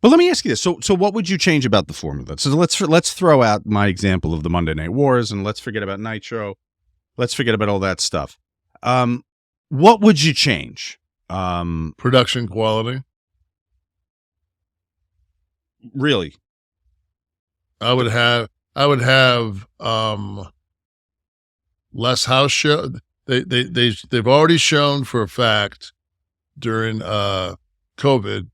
But let me ask you this: so what would you change about the formula? So let's throw out my example of the Monday Night Wars, and let's forget about Nitro. Let's forget about all that stuff. What would you change? Production quality. Really? I would have less house show. They've already shown for a fact during COVID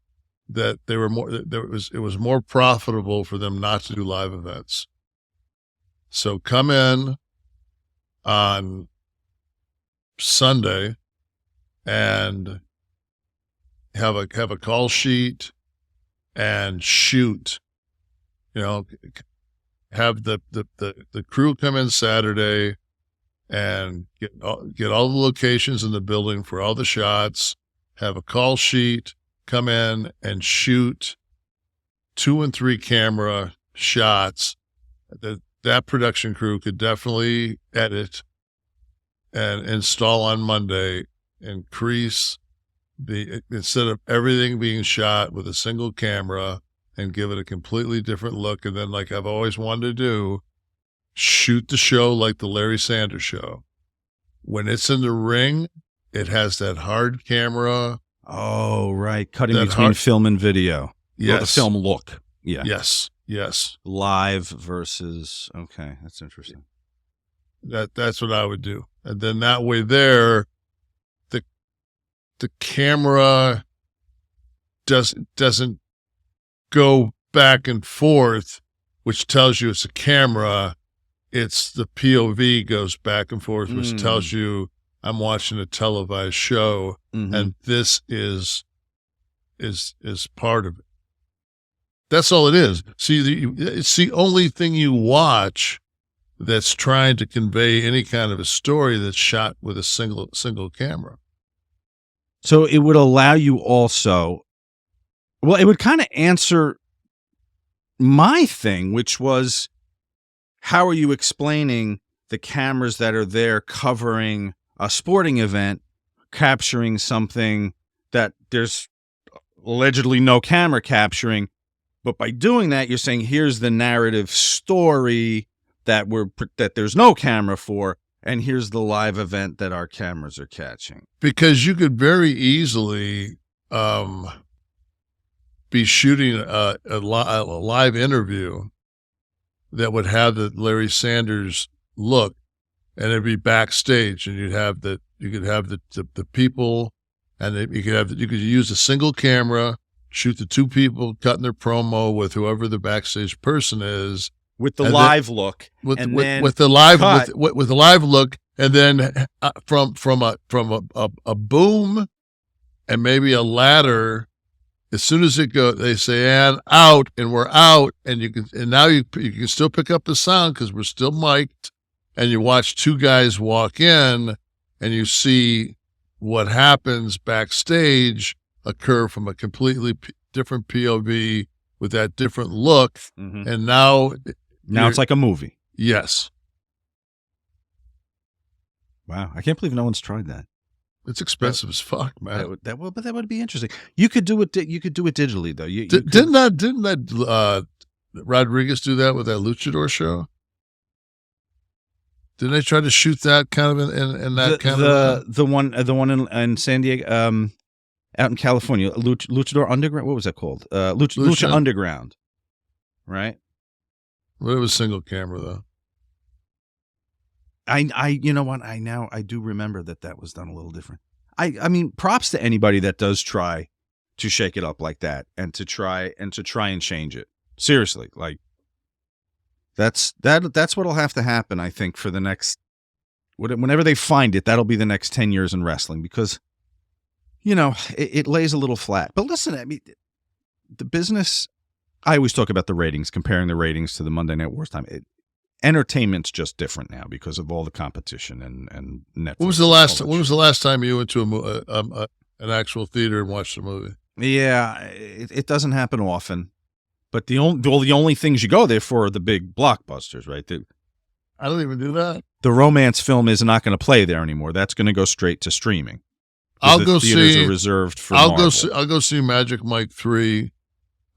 that they were more. It was more profitable for them not to do live events. So come in on Sunday and have a call sheet and shoot. You know, have the crew come in Saturday and get all the locations in the building for all the shots. Have a call sheet, come in and shoot 2 and 3 camera shots. That production crew could definitely edit and install on Monday. Increase instead of everything being shot with a single camera, and give it a completely different look. And then, like I've always wanted to do, shoot the show like the Larry Sanders Show. When it's in the ring, it has that hard camera. Oh, right. Cutting between film and video. Yes. Or the film look. Yeah. Yes. Live versus, okay, that's interesting. That's what I would do. And then that way there, the camera doesn't go back and forth, which tells you it's a camera. It's the POV goes back and forth, which tells you I'm watching a televised show, and this is part of it. That's all it is. See, it's the only thing you watch that's trying to convey any kind of a story that's shot with a single camera. So it would allow you also, well, it would kind of answer my thing, which was, how are you explaining the cameras that are there covering a sporting event, capturing something that there's allegedly no camera capturing? But by doing that, you're saying, here's the narrative story that there's no camera for, and here's the live event that our cameras are catching. Because you could very easily be shooting a live interview that would have the Larry Sanders look, and it'd be backstage, and you could have the people, and you could use a single camera, shoot the 2 people cutting their promo with whoever the backstage person is, with the live look, with the live look, and then from a boom and maybe a ladder. As soon as it goes, they say, and out, and we're out, and now you can still pick up the sound because we're still mic'd, and you watch 2 guys walk in, and you see what happens backstage occur from a completely different POV with that different look, and now it's like a movie. Yes. Wow, I can't believe no one's tried that. It's expensive as fuck, man. That would be interesting. You could do it. You could do it digitally, though. Didn't that Rodriguez do that with that Luchador show? Didn't they try to shoot that kind of in that kind of the one in San Diego, out in California, Luchador Underground? What was that called? Lucha Underground, right? Well, it was single camera though. You know what? I do remember that was done a little different. I mean, props to anybody that does try to shake it up like that and to try and change it. Seriously, like that's what'll have to happen, I think, for the next, whenever they find it, that'll be the next 10 years in wrestling, because, it lays a little flat. But listen, I mean, the business, I always talk about the ratings, comparing the ratings to the Monday Night Wars time. Entertainment's just different now because of all the competition and Netflix. When was the last time you went to an actual theater and watched a movie? Yeah, it doesn't happen often, but the only things you go there for are the big blockbusters, right? I don't even do that. The romance film is not going to play there anymore. That's going to go straight to streaming. I'll go theaters see. Are reserved for Marvel. I'll go see Magic Mike 3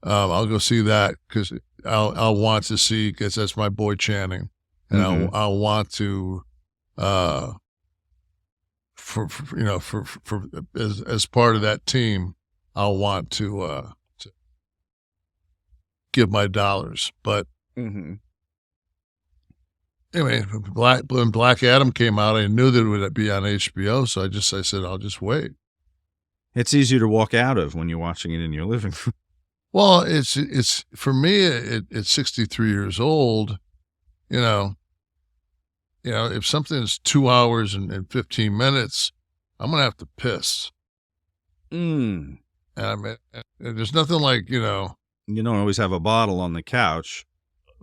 I'll go see that because I'll want to see, because that's my boy Channing, and I'll want to for as part of that team, I'll want to give my dollars. But anyway, when Black Adam came out, I knew that it would be on HBO, so I said I'll just wait. It's easier to walk out of when you're watching it in your living room. Well, it's for me at 63 years old, if something's 2 hours and 15 minutes, I'm gonna have to piss. And I mean, there's nothing like, You don't always have a bottle on the couch.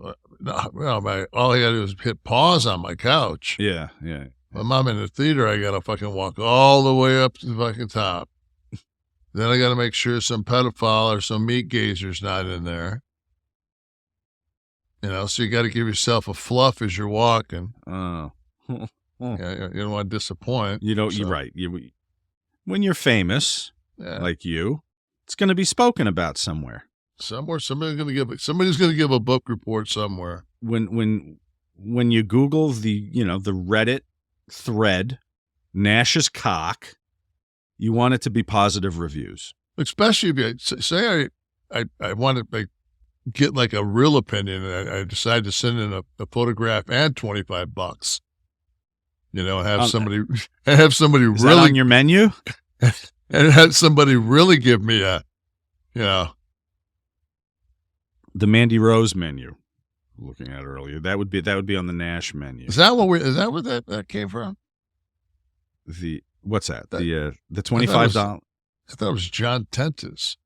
all I gotta do is hit pause on my couch. Yeah, yeah. When I'm in the theater, I gotta fucking walk all the way up to the fucking top. Then I gotta make sure some pedophile or some meat gazer's not in there. So you gotta give yourself a fluff as you're walking. Oh. You don't want to disappoint. You're right. When you're famous, like you, it's going to be spoken about somewhere. Somebody's going to give a book report somewhere. When you Google the Reddit thread, Nash's cock, you want it to be positive reviews. Especially if you say I want to get like a real opinion, and I decide to send in a photograph and $25. Have somebody Is really that on your menu, and have somebody really give me the Mandy Rose menu. Looking at earlier, that would be on the Nash menu. Is that where that came from? What's that? The $25. I thought it was John Tentis.